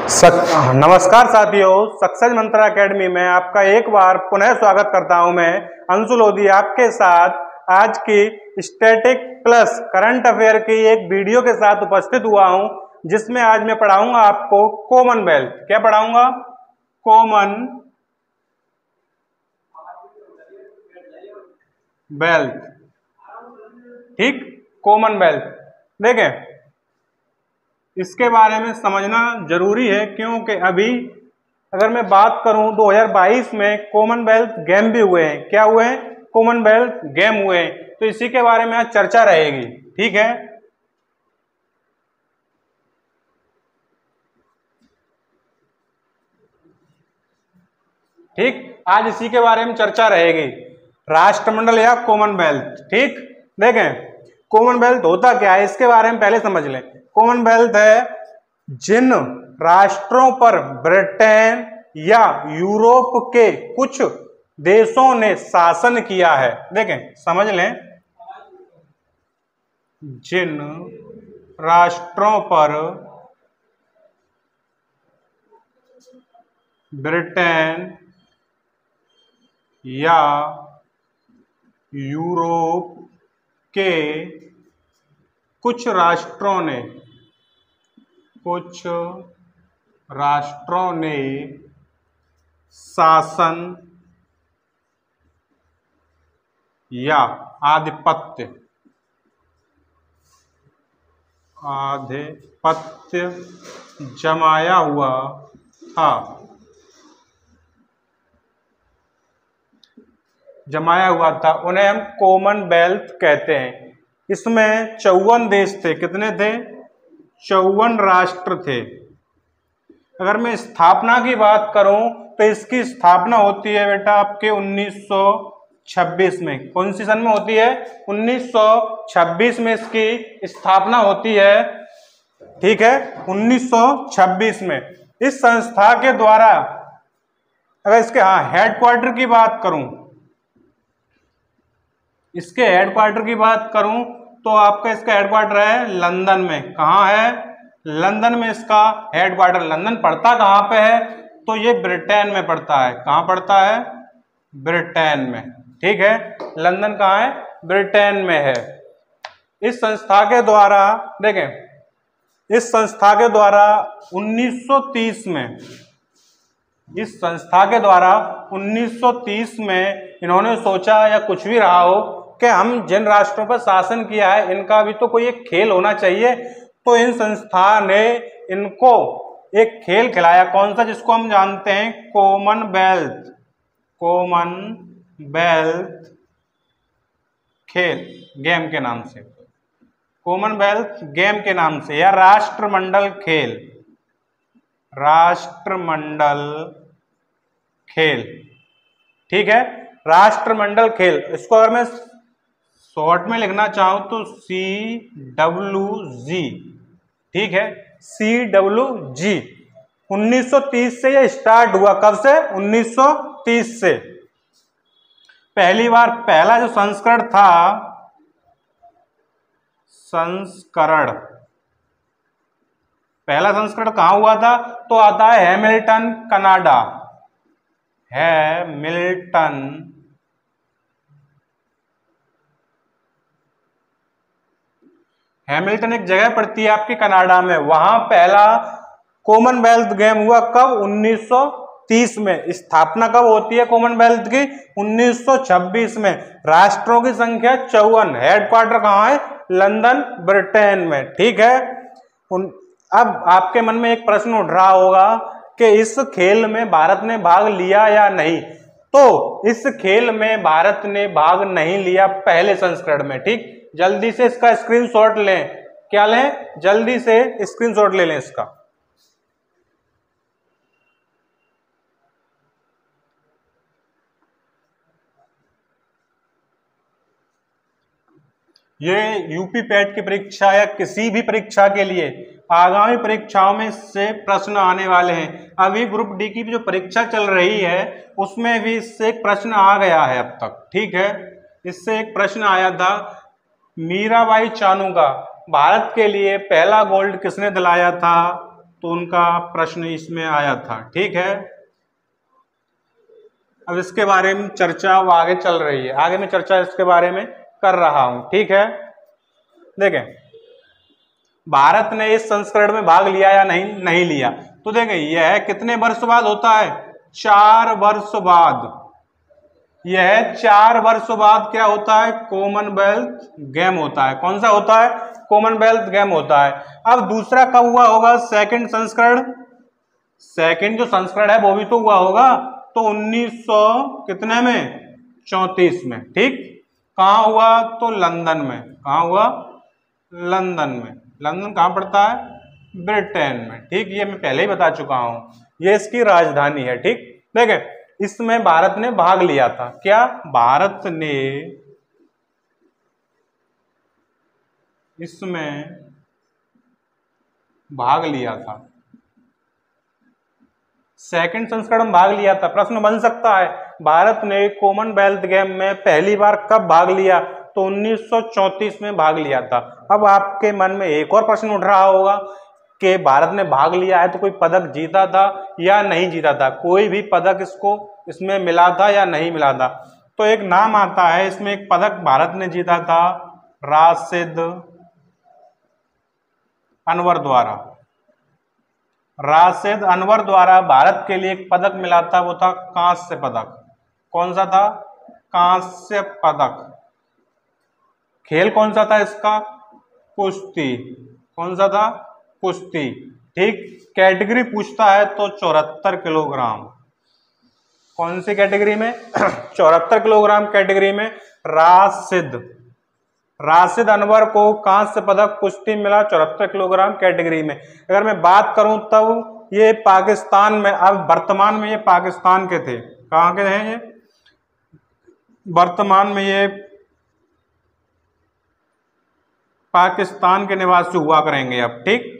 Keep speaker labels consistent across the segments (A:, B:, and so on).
A: नमस्कार साथियों, सक्सेस मंत्र एकेडमी में आपका एक बार पुनः स्वागत करता हूं। मैं अंशु लोधी आपके साथ आज की स्टैटिक प्लस करंट अफेयर की एक वीडियो के साथ उपस्थित हुआ हूं, जिसमें आज मैं पढ़ाऊंगा आपको कॉमनवेल्थ। क्या पढ़ाऊंगा? कॉमनवेल्थ। ठीक, कॉमनवेल्थ। देखें, इसके बारे में समझना जरूरी है, क्योंकि अभी अगर मैं बात करूं 2022 में कॉमनवेल्थ गेम भी हुए हैं। क्या हुए हैं? कॉमनवेल्थ गेम हुए हैं। तो इसी के बारे में आज चर्चा रहेगी। ठीक है, ठीक, आज इसी के बारे में चर्चा रहेगी, राष्ट्रमंडल या कॉमनवेल्थ। ठीक, देखें कॉमनवेल्थ होता क्या है, इसके बारे में पहले समझ लें। कॉमनवेल्थ है जिन राष्ट्रों पर ब्रिटेन या यूरोप के कुछ देशों ने शासन किया है। देखें, समझ लें, जिन राष्ट्रों पर ब्रिटेन या यूरोप के कुछ राष्ट्रों ने शासन या आधिपत्य जमाया हुआ था, उन्हें हम कॉमनवेल्थ कहते हैं। इसमें 54 देश थे। कितने थे? 54 राष्ट्र थे। अगर मैं स्थापना की बात करूं तो इसकी स्थापना होती है बेटा आपके 1926 में। कौन सी सन में होती है? 1926 में इसकी स्थापना होती है। ठीक है, 1926 में। इस संस्था के द्वारा अगर इसके हेडक्वार्टर की बात करूं, इसके हेडक्वार्टर की बात करूं तो आपका इसका हेडक्वार्टर है लंदन में। कहाँ है? लंदन में इसका हेडक्वार्टर। लंदन पड़ता कहाँ पे है? तो ये ब्रिटेन में पड़ता है। कहाँ पड़ता है? ब्रिटेन में। ठीक है, लंदन कहाँ है? ब्रिटेन में है। इस संस्था के द्वारा देखें, इस संस्था के द्वारा 1930 में, इस संस्था के द्वारा 1930 में इन्होंने सोचा, या कुछ भी रहा हो, कि हम जिन राष्ट्रों पर शासन किया है इनका भी तो कोई एक खेल होना चाहिए। तो इन संस्था ने इनको एक खेल खिलाया। कौन सा? जिसको हम जानते हैं कॉमनवेल्थ। कॉमनवेल्थ खेल गेम के नाम से, कॉमनवेल्थ गेम के नाम से, या राष्ट्रमंडल खेल, राष्ट्रमंडल खेल। ठीक है, राष्ट्रमंडल खेल। इसको अगर मैं शॉर्ट में लिखना चाहूं तो CWG। ठीक है, CWG। 1930 से यह स्टार्ट हुआ। कब से? 1930 से। पहली बार पहला जो संस्करण था, पहला संस्करण कहां हुआ था? तो आता है हैमिल्टन, कनाडा। हैमिल्टन एक जगह पड़ती है आपकी कनाडा में। वहां पहला कॉमनवेल्थ गेम हुआ। कब? 1930 में। स्थापना कब होती है कॉमनवेल्थ की? 1926 में। राष्ट्रों की संख्या 54। हेडक्वार्टर कहाँ है? लंदन, ब्रिटेन में। ठीक है, अब आपके मन में एक प्रश्न उठ रहा होगा कि इस खेल में भारत ने भाग लिया या नहीं। तो इस खेल में भारत ने भाग नहीं लिया पहले संस्करण में। ठीक, जल्दी से इसका स्क्रीनशॉट लें। क्या लें? जल्दी से स्क्रीनशॉट ले लें इसका। ये यूपी पैट की परीक्षा या किसी भी परीक्षा के लिए आगामी परीक्षाओं में से प्रश्न आने वाले हैं। अभी ग्रुप डी की जो परीक्षा चल रही है उसमें भी इससे एक प्रश्न आ गया है अब तक। ठीक है, इससे एक प्रश्न आया था, मीराबाई चानू का भारत के लिए पहला गोल्ड किसने दिलाया था? तो उनका प्रश्न इसमें आया था। ठीक है, अब इसके बारे में चर्चा वो आगे चल रही है, आगे मैं चर्चा इसके बारे में कर रहा हूं। ठीक है, देखें भारत ने इस संस्करण में भाग लिया या नहीं लिया। तो देखें यह कितने वर्ष बाद होता है, 4 वर्ष बाद। यह 4 वर्ष बाद क्या होता है, कॉमनवेल्थ गेम होता है। कौन सा होता है, कॉमनवेल्थ गेम होता है। अब दूसरा कब हुआ होगा, सेकंड संस्करण। सेकंड जो संस्करण है वो भी तो हुआ होगा, तो 1900 कितने में, 34 में। ठीक, कहाँ हुआ, तो लंदन में। कहाँ हुआ, लंदन में। लंदन कहाँ पड़ता है, ब्रिटेन में। ठीक, ये मैं पहले ही बता चुका हूं, ये इसकी राजधानी है। ठीक, देखें इसमें भारत ने भाग लिया था। क्या, भारत ने इसमें भाग लिया था, सेकंड संस्करण में भाग लिया था। प्रश्न बन सकता है भारत ने कॉमनवेल्थ गेम में पहली बार कब भाग लिया, तो 1934 में भाग लिया था। अब आपके मन में एक और प्रश्न उठ रहा होगा कि भारत ने भाग लिया है तो कोई पदक जीता था या नहीं जीता था, कोई भी पदक इसमें मिला था या नहीं मिला था। तो एक नाम आता है इसमें, एक पदक भारत ने जीता था राशिद अनवर द्वारा। राशिद अनवर द्वारा भारत के लिए एक पदक मिला था, वो था कांस्य पदक। कौन सा था, कांस्य पदक। खेल कौन सा था इसका, कुश्ती। कौन सा था, कुश्ती। ठीक, कैटेगरी पूछता है तो 74 किलोग्राम। कौन सी कैटेगरी में 74 किलोग्राम कैटेगरी में राशिद अनवर को कांस्य पदक कुश्ती मिला 74 किलोग्राम कैटेगरी में। अगर मैं बात करूं तब ये पाकिस्तान में, अब वर्तमान में ये पाकिस्तान के थे। कहाँ के हैं ये, वर्तमान में ये पाकिस्तान के निवासी हुआ करेंगे अब। ठीक,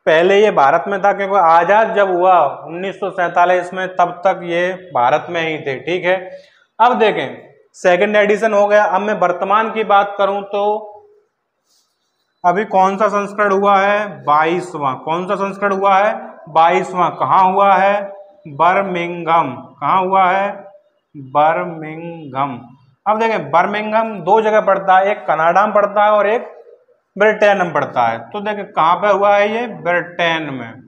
A: पहले ये भारत में था क्योंकि आजाद जब हुआ 1947 में, तब तक ये भारत में ही थे। ठीक है, अब देखें सेकंड एडिशन हो गया। अब मैं वर्तमान की बात करूं तो अभी कौन सा संस्करण हुआ है, 22वां। कौन सा संस्करण हुआ है, 22वां। कहाँ हुआ है, बर्मिंघम। कहाँ हुआ है, बर्मिंघम। अब देखें बर्मिंघम दो जगह पड़ता है, एक कनाडा में पड़ता है और एक ब्रिटेन में पड़ता है। तो देखें कहां पे हुआ है, ये ब्रिटेन में।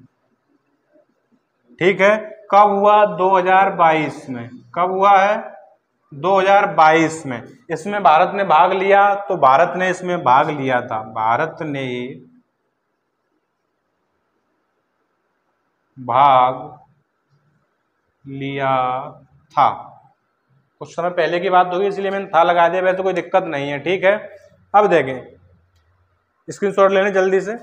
A: ठीक है, कब हुआ, 2022 में। कब हुआ है, 2022 में। इसमें भारत ने भाग लिया, तो भारत ने इसमें भाग लिया था, भारत ने भाग लिया था। कुछ समय पहले की बात होगी इसलिए मैंने था लगा दिया, वैसे कोई दिक्कत नहीं है। ठीक है, अब देखें स्क्रीनशॉट लेने जल्दी से।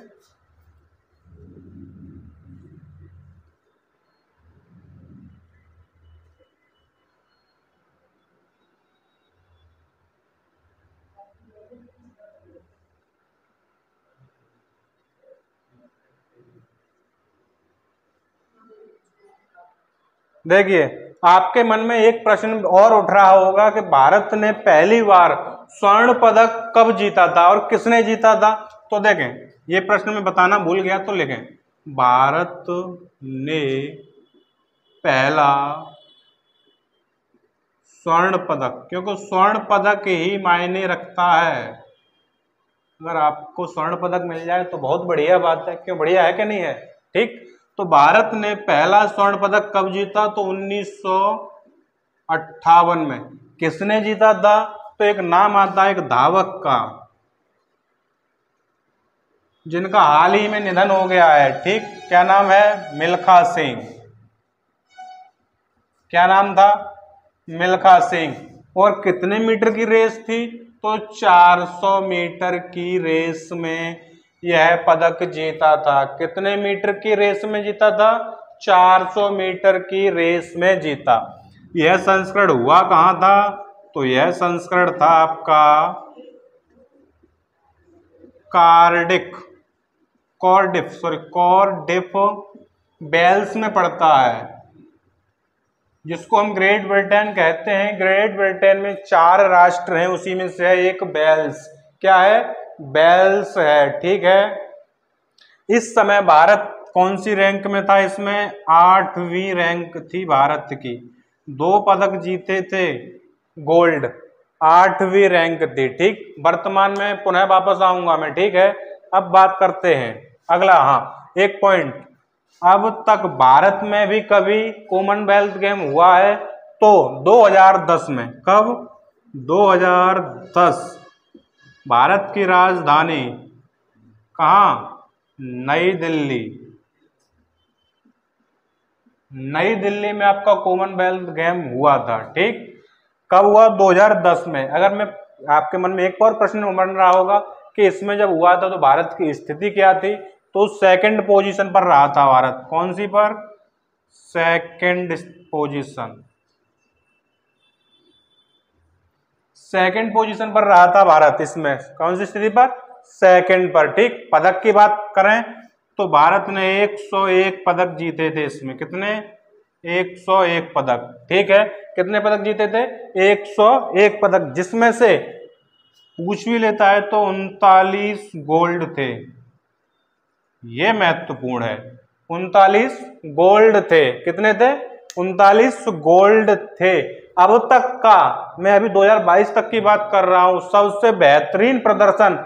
A: देखिए आपके मन में एक प्रश्न और उठ रहा होगा कि भारत ने पहली बार स्वर्ण पदक कब जीता था और किसने जीता था। तो देखें ये प्रश्न में बताना भूल गया, तो लिखें भारत ने पहला स्वर्ण पदक, क्योंकि स्वर्ण पदक ही मायने रखता है। अगर आपको स्वर्ण पदक मिल जाए तो बहुत बढ़िया बात है, क्यों, बढ़िया है कि नहीं है। ठीक, तो भारत ने पहला स्वर्ण पदक कब जीता, तो 1958 में। किसने जीता था, तो एक नाम आता है एक धावक का, जिनका हाल ही में निधन हो गया है। ठीक, क्या नाम है, मिल्खा सिंह। क्या नाम था, मिल्खा सिंह। और कितने मीटर की रेस थी, तो 400 मीटर की रेस में यह पदक जीता था। कितने मीटर की रेस में जीता था, 400 मीटर की रेस में जीता। यह संस्करण हुआ कहां था, तो यह संस्करण था आपका कार्डिफ वेल्स में पड़ता है, जिसको हम ग्रेट ब्रिटेन कहते हैं। ग्रेट ब्रिटेन में 4 राष्ट्र हैं, उसी में से है एक वेल्स। क्या है, वेल्स है। ठीक है, इस समय भारत कौन सी रैंक में था इसमें? 8वीं रैंक थी भारत की। 2 पदक जीते थे गोल्ड, 8वीं रैंक थी। ठीक, वर्तमान में पुनः वापस आऊंगा मैं। ठीक है, अब बात करते हैं अगला। हाँ, एक पॉइंट, अब तक भारत में भी कभी कॉमनवेल्थ गेम हुआ है? तो 2010 में। कब? 2010। भारत की राजधानी कहाँ? नई दिल्ली। नई दिल्ली में आपका कॉमनवेल्थ गेम हुआ था। ठीक, कब हुआ? 2010 में। अगर मैं आपके मन में एक और प्रश्न बन रहा होगा कि इसमें जब हुआ था तो भारत की स्थिति क्या थी, तो सेकंड पोजीशन पर रहा था भारत। कौन सी पर? Second position. सेकंड पोजीशन पर रहा था भारत। इसमें कौन सी स्थिति पर? सेकंड पर। ठीक, पदक की बात करें तो भारत ने 101 पदक जीते थे इसमें। कितने? 101 पदक। ठीक है, कितने पदक जीते थे? 101 पदक, जिसमें से पूछ भी लेता है तो 39 गोल्ड थे। ये महत्वपूर्ण है, 39 गोल्ड थे। कितने थे? 39 गोल्ड थे। अब तक का, मैं अभी 2022 तक की बात कर रहा हूं, सबसे बेहतरीन प्रदर्शन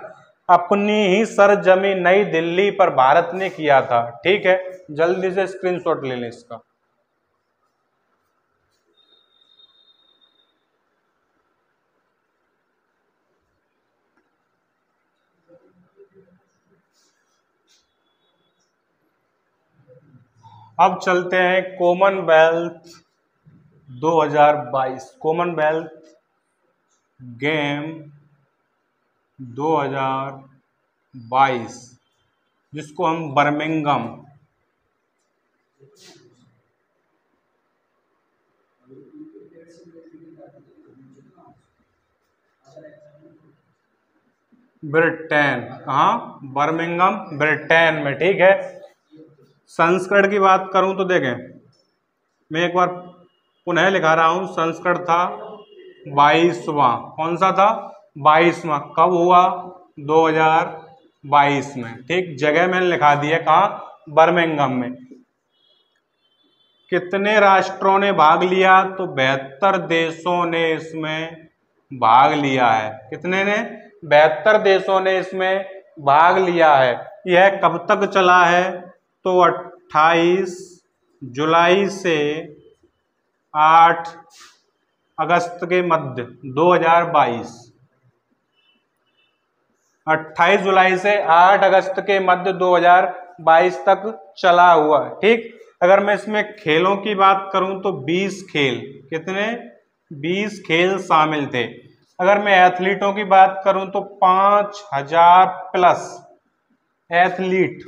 A: अपनी ही सरजमी नई दिल्ली पर भारत ने किया था। ठीक है, जल्दी से स्क्रीनशॉट ले लें इसका। अब चलते हैं कॉमनवेल्थ 2022, कॉमनवेल्थ गेम 2022, जिसको हम बर्मिंघम ब्रिटेन, कहाँ? बर्मिंघम ब्रिटेन में। ठीक है, संस्करण की बात करूं तो देखें, मैं एक बार पुनः लिखा रहा हूं, संस्करण था 22वां। कौन सा था? 22वां। कब हुआ? 2022 में। ठीक, जगह मैंने लिखा दी है, कहाँ? बर्मिंघम में। कितने राष्ट्रों ने भाग लिया? तो 72 देशों ने इसमें भाग लिया है। कितने ने? 72 देशों ने इसमें भाग लिया है। यह कब तक चला है? तो 28 जुलाई से 8 अगस्त के मध्य 2022। 28 जुलाई से 8 अगस्त के मध्य 2022 तक चला हुआ। ठीक, अगर मैं इसमें खेलों की बात करूं तो 20 खेल। कितने? 20 खेल शामिल थे। अगर मैं एथलीटों की बात करूं तो 5000 प्लस एथलीट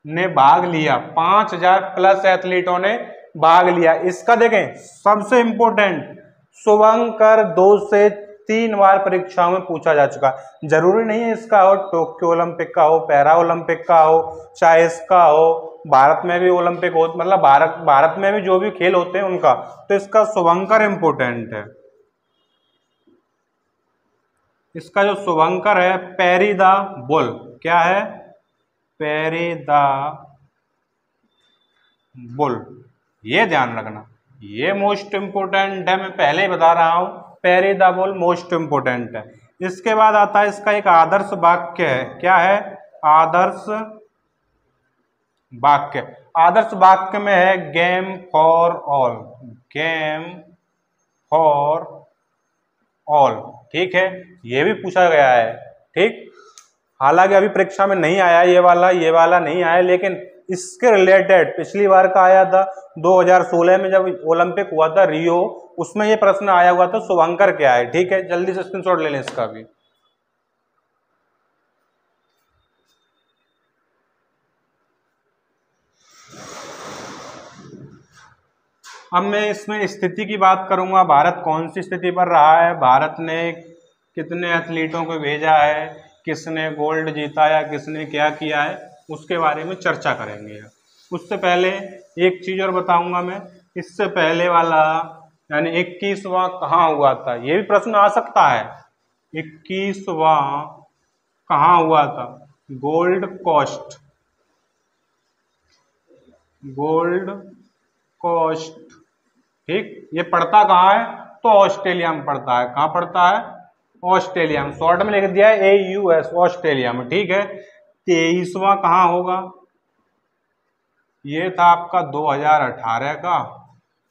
A: ने भाग लिया। 5000 प्लस एथलीटों ने भाग लिया। इसका देखें, सबसे इंपॉर्टेंट, शुभंकर 2 से 3 बार परीक्षाओं में पूछा जा चुका। जरूरी नहीं है इसका हो टोक्यो ओलंपिक का हो, पैरा ओलंपिक का हो, चाहे इसका हो भारत में भी ओलंपिक हो, मतलब भारत में भी जो भी खेल होते हैं उनका, तो इसका शुभंकर इंपोर्टेंट है। इसका जो शुभंकर है, पेरी द बुल। क्या है? Peri the bull. ये ध्यान रखना, ये मोस्ट इंपोर्टेंट है, मैं पहले ही बता रहा हूं, peri the bull most important है। इसके बाद आता है इसका एक आदर्श वाक्य है। क्या है? आदर्श वाक्य। आदर्श वाक्य में है game for all. Game for all. ठीक है, ये भी पूछा गया है। ठीक, हालांकि अभी परीक्षा में नहीं आया ये वाला नहीं आया, लेकिन इसके रिलेटेड पिछली बार का आया था 2016 में जब ओलंपिक हुआ था रियो, उसमें ये प्रश्न आया हुआ था शुभंकर क्या है। ठीक है, जल्दी से स्क्रीनशॉट ले लें इसका भी। अब मैं इसमें स्थिति की बात करूंगा, भारत कौन सी स्थिति पर रहा है, भारत ने कितने एथलीटों को भेजा है, किसने गोल्ड जीता या किसने क्या किया है, उसके बारे में चर्चा करेंगे। उससे पहले एक चीज और बताऊंगा मैं, इससे पहले वाला यानी 21वां कहाँ हुआ था, ये भी प्रश्न आ सकता है। 21वां कहाँ हुआ था? गोल्ड कोस्ट, गोल्ड कोस्ट, ठीक। ये पड़ता कहाँ है? तो ऑस्ट्रेलिया में पड़ता है। कहाँ पड़ता है? ऑस्ट्रेलिया में। शॉर्ट में लिख दिया है AUS, ऑस्ट्रेलिया में, ठीक है। 23वां कहाँ होगा? ये था आपका 2018 का।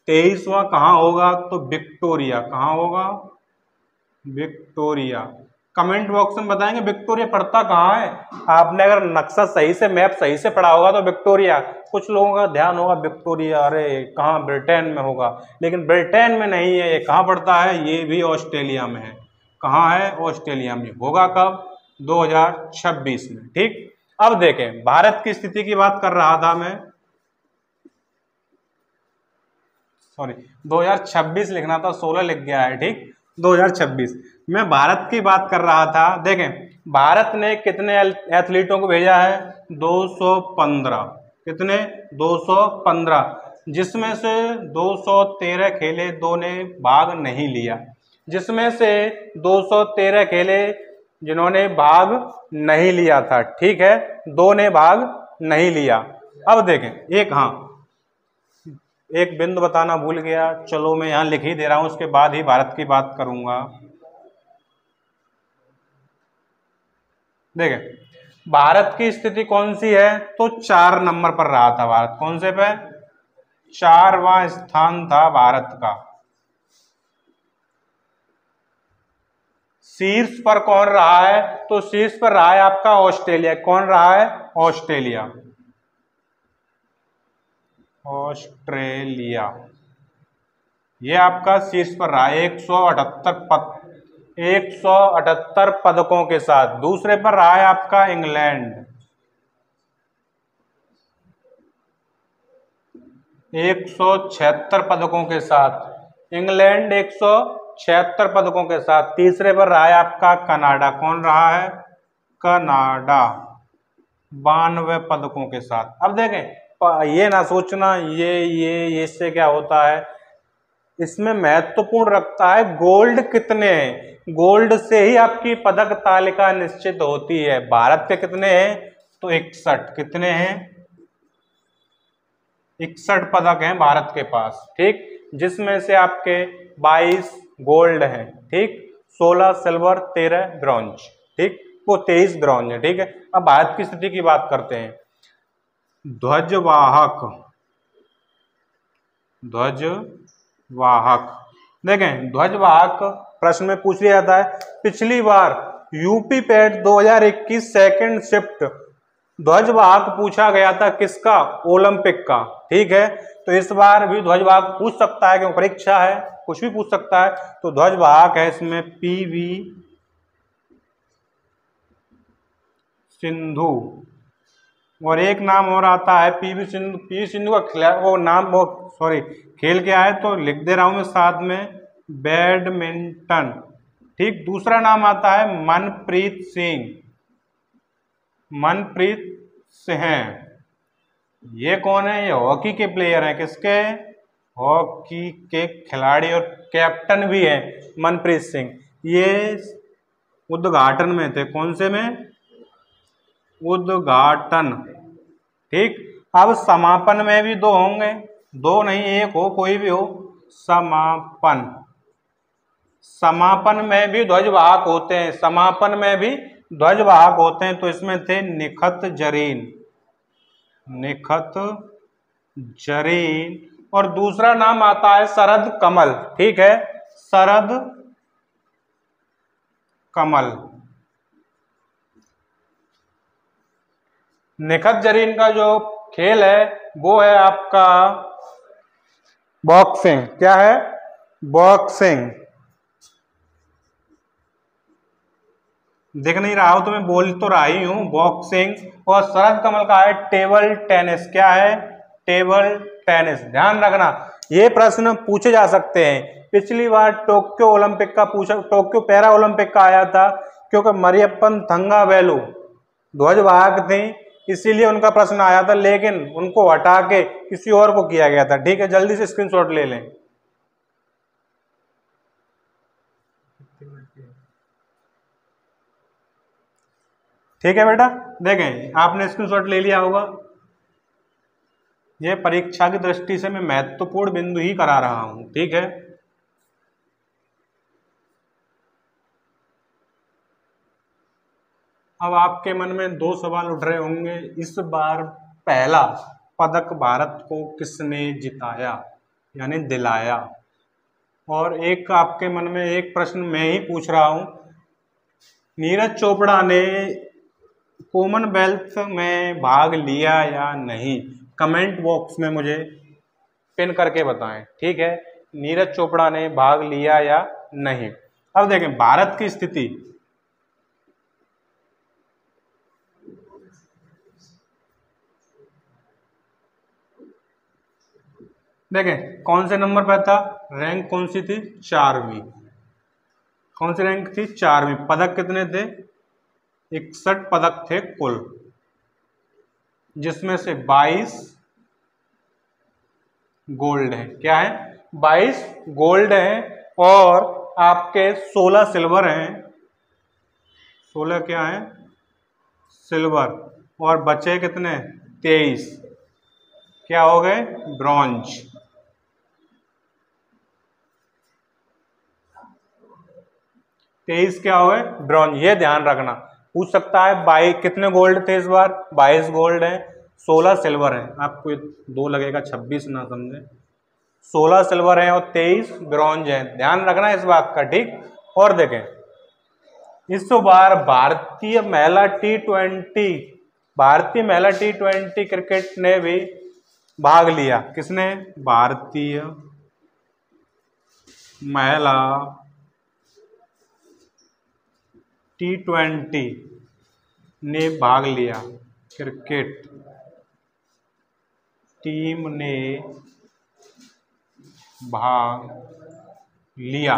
A: 23वां कहाँ होगा? तो विक्टोरिया। कहाँ होगा? विक्टोरिया। कमेंट बॉक्स में बताएंगे विक्टोरिया पड़ता कहाँ है। आपने अगर नक्शा सही से, मैप सही से पढ़ा होगा तो विक्टोरिया, कुछ लोगों का ध्यान होगा विक्टोरिया, अरे कहाँ, ब्रिटेन में होगा, लेकिन ब्रिटेन में नहीं है। ये कहाँ पड़ता है? ये भी ऑस्ट्रेलिया में है। कहाँ है? ऑस्ट्रेलिया में। होगा कब? 2026 में, ठीक। अब देखें, भारत की स्थिति की बात कर रहा था मैं, सॉरी 2026 लिखना था, 16 लिख गया है, ठीक। 2026 मैं भारत की बात कर रहा था। देखें, भारत ने कितने एथलीटों को भेजा है? 215। कितने? 215, जिसमें से 213 खेले, 2 ने भाग नहीं लिया। जिसमें से 213 खेले जिन्होंने भाग नहीं लिया था, ठीक है, 2 ने भाग नहीं लिया। अब देखें, एक, हाँ, एक बिंदु बताना भूल गया, चलो मैं यहां लिख ही दे रहा हूं, उसके बाद ही भारत की बात करूंगा। देखें, भारत की स्थिति कौन सी है? तो 4 नंबर पर रहा था भारत। कौन से पे? 4वां स्थान था भारत का। शीर्ष पर कौन रहा है? तो शीर्ष पर रहा है आपका ऑस्ट्रेलिया। कौन रहा है? ऑस्ट्रेलिया। ऑस्ट्रेलिया ये आपका शीर्ष पर रहा है 178 पदकों के साथ। दूसरे पर रहा है आपका इंग्लैंड, 176 पदकों के साथ। इंग्लैंड 176 पदकों के साथ। तीसरे पर रहा है आपका कनाडा। कौन रहा है? कनाडा, 92 पदकों के साथ। अब देखें, ये ना सोचना ये इससे क्या होता है, इसमें महत्वपूर्ण रखता है गोल्ड कितने हैं। गोल्ड से ही आपकी पदक तालिका निश्चित होती है। भारत के कितने हैं? तो 61। कितने हैं? 61 पदक हैं भारत के पास, ठीक, जिसमें से आपके 22 गोल्ड हैं, ठीक, 16 सिल्वर, 13 ब्रॉन्ज, ठीक, वो 23 ब्रॉन्ज है, ठीक है। अब भारत की स्थिति की बात करते हैं। ध्वजवाहक, ध्वजवाहक, देखें, ध्वजवाहक प्रश्न में पूछ लिया जाता है। पिछली बार यूपी पैट 2021 सेकंड शिफ्ट ध्वजवाहक पूछा गया था किसका? ओलंपिक का, ठीक है। तो इस बार भी ध्वजवाहक पूछ सकता है, क्योंकि परीक्षा है, कुछ भी पूछ सकता है। तो ध्वजवाहक है इसमें PV सिंधु, और एक नाम और आता है PV सिंधु। PV सिंधु का वो नाम, वो सॉरी खेल क्या है, तो लिख दे रहा हूं मैं साथ में, बैडमिंटन, ठीक। दूसरा नाम आता है मनप्रीत सिंह, मनप्रीत सिंह। ये कौन है? ये हॉकी के प्लेयर हैं। किसके? हॉकी के खिलाड़ी, और कैप्टन भी है मनप्रीत सिंह। ये उद्घाटन में थे। कौन से में? उद्घाटन, ठीक। अब समापन में भी 2 होंगे, 2 नहीं 1 हो, कोई भी हो। समापन, समापन में भी ध्वजवाहक होते हैं, समापन में भी ध्वजवाहक होते हैं। तो इसमें थे निखत जरीन, निखत जरीन, और दूसरा नाम आता है शरद कमल, ठीक है, शरद कमल। निखत जरीन का जो खेल है वो है आपका बॉक्सिंग। क्या है? बॉक्सिंग। दिख नहीं रहा हो तो मैं बोल तो रहा ही हूं, बॉक्सिंग। और शरद कमल का है टेबल टेनिस। क्या है? Table tennis. ध्यान रखना, ये प्रश्न पूछे जा सकते हैं। पिछली बार टोक्यो ओलंपिक का पूछा, टोक्यो पैरा ओलंपिक का आया था, क्योंकि मरियप्पन थंगावेलु ध्वजवाहक थे, इसीलिए उनका प्रश्न आया था, लेकिन उनको हटा के किसी और को किया गया था, ठीक है। जल्दी से स्क्रीनशॉट ले लें। ठीक है बेटा, देखें आपने स्क्रीनशॉट ले लिया होगा। ये परीक्षा की दृष्टि से मैं महत्वपूर्ण बिंदु ही करा रहा हूं, ठीक है। अब आपके मन में दो सवाल उठ रहे होंगे, इस बार पहला पदक भारत को किसने जिताया यानी दिलाया। और एक आपके मन में एक प्रश्न मैं ही पूछ रहा हूं, नीरज चोपड़ा ने कॉमनवेल्थ में भाग लिया या नहीं, कमेंट बॉक्स में मुझे पिन करके बताएं, ठीक है। नीरज चोपड़ा ने भाग लिया या नहीं। अब देखें भारत की स्थिति, देखें कौन से नंबर पर था, रैंक कौन सी थी, 4वीं। कौन सी रैंक थी, 4वीं। पदक कितने थे, 61 पदक थे कुल, जिसमें से 22 गोल्ड है। क्या है, 22 गोल्ड है और आपके 16 सिल्वर हैं। 16 क्या है, सिल्वर। और बचे कितने, 23 क्या हो गए, ब्रॉन्ज। 23 क्या हो गए, ब्रॉन्ज। ये ध्यान रखना, पूछ सकता है 22 कितने गोल्ड थे इस बार, 22 गोल्ड है, 16 सिल्वर है। आपको 2 लगेगा, 26 ना समझे। 16 सिल्वर है और 23 ब्रॉन्ज है, ध्यान रखना इस बात का, ठीक। और देखें इस बार भारतीय महिला टी20 क्रिकेट ने भी भाग लिया। किसने, भारतीय महिला T20 ने भाग लिया, क्रिकेट टीम ने भाग लिया,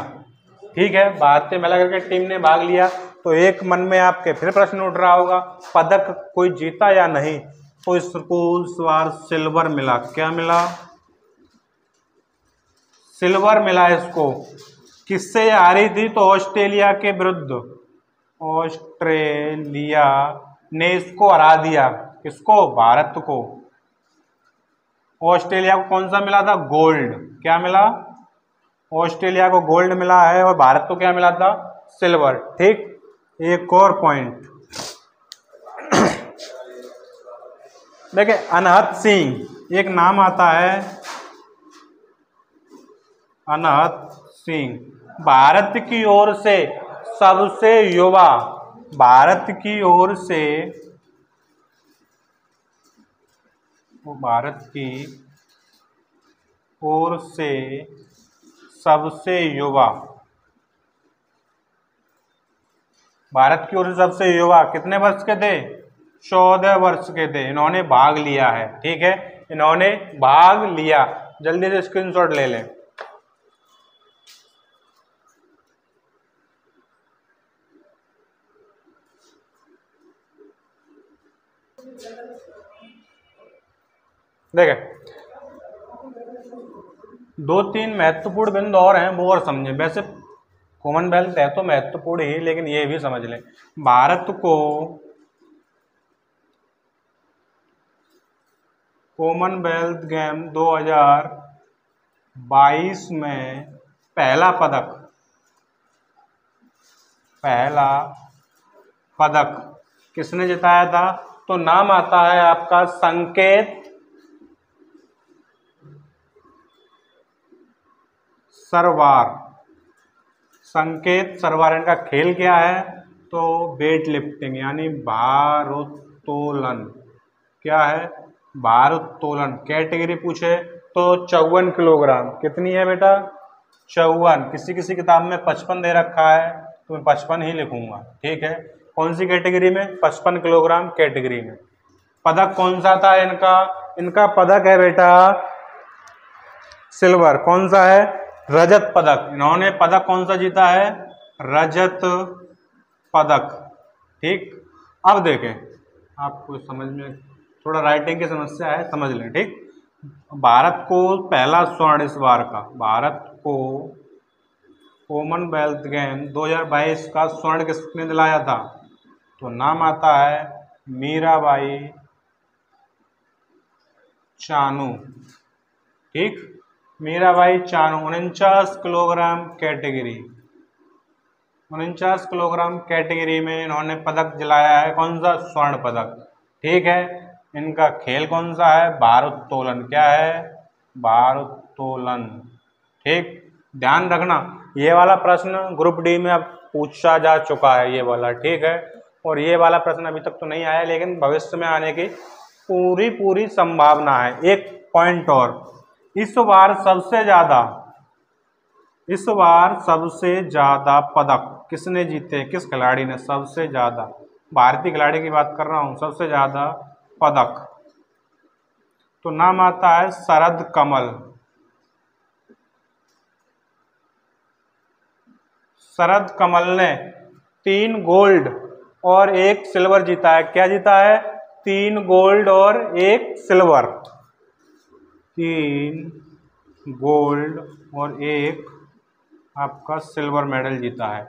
A: ठीक है। भारतीय महिला क्रिकेट टीम ने भाग लिया। तो एक मन में आपके फिर प्रश्न उठ रहा होगा, पदक कोई जीता या नहीं। तो इसको इस बार सिल्वर मिला। क्या मिला, सिल्वर मिला इसको। किससे हारी थी, तो ऑस्ट्रेलिया के विरुद्ध। ऑस्ट्रेलिया ने इसको हरा दिया, किसको, भारत को। ऑस्ट्रेलिया को कौन सा मिला था, गोल्ड। क्या मिला, ऑस्ट्रेलिया को गोल्ड मिला है और भारत को क्या मिला था, सिल्वर, ठीक। एक और पॉइंट देखिए, अनहत सिंह एक नाम आता है, अनहत सिंह भारत की ओर से सबसे युवा, भारत की ओर से, भारत की ओर से सबसे युवा, भारत की ओर से सबसे युवा कितने वर्ष के थे, 14 वर्ष के थे। इन्होंने भाग लिया है, ठीक है, इन्होंने भाग लिया। जल्दी से स्क्रीनशॉट ले लें। देखें 2-3 महत्वपूर्ण बिंदु और हैं, वो और समझें। वैसे कॉमनवेल्थ है तो महत्वपूर्ण ही, लेकिन ये भी समझ लें, भारत को कॉमनवेल्थ गेम 2022 में पहला पदक किसने जिताया था, तो नाम आता है आपका संकेत सरवार। संकेत सरवार, इनका खेल क्या है, तो वेट लिफ्टिंग यानी भारोत्तोलन। क्या है, भारोत्तोलन। कैटेगरी पूछे तो 54 किलोग्राम। कितनी है बेटा, 54। किसी किसी किताब में 55 दे रखा है, तो मैं 55 ही लिखूंगा, ठीक है। कौन सी कैटेगरी में, 55 किलोग्राम कैटेगरी में। पदक कौन सा था इनका, इनका पदक है बेटा सिल्वर। कौन सा है, रजत पदक। इन्होंने पदक कौन सा जीता है, रजत पदक, ठीक। अब देखें, आपको समझ में थोड़ा राइटिंग की समस्या है, समझ लें, ठीक। भारत को पहला स्वर्ण इस बार का, भारत को कॉमनवेल्थ गेम 2022 का स्वर्ण किसने दिलाया था, तो नाम आता है मीराबाई चानू। ठीक, Mirabai Chanu 49 kilogram category, 49 kilogram category में इन्होंने पदक दिलाया है। कौन सा? स्वर्ण पदक। ठीक है, इनका खेल कौन सा है? भारोत्तोलन। क्या है? भारोत्तोलन। ठीक, ध्यान रखना ये वाला प्रश्न ग्रुप डी में अब पूछा जा चुका है, ये वाला। ठीक है, और ये वाला प्रश्न अभी तक तो नहीं आया, लेकिन भविष्य में आने की पूरी संभावना है। एक पॉइंट और, इस बार सबसे ज्यादा पदक किसने जीते? किस खिलाड़ी ने सबसे ज्यादा? भारतीय खिलाड़ी की बात कर रहा हूं, सबसे ज्यादा पदक। तो नाम आता है शरद कमल। शरद कमल ने 3 गोल्ड और 1 सिल्वर जीता है। क्या जीता है? 3 गोल्ड और 1 सिल्वर। 3 गोल्ड और 1 आपका सिल्वर मेडल जीता है।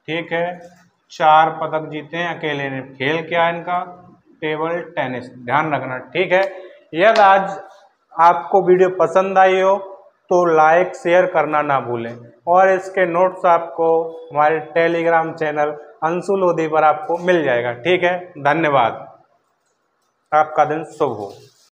A: ठीक है, 4 पदक जीते हैं अकेले ने। खेल क्या है इनका? Table tennis. ध्यान रखना। ठीक है, यदि आज आपको वीडियो पसंद आई हो तो लाइक शेयर करना ना भूलें, और इसके नोट्स आपको हमारे टेलीग्राम चैनल अंशु लोधी पर आपको मिल जाएगा। ठीक है, धन्यवाद। आपका दिन शुभ हो।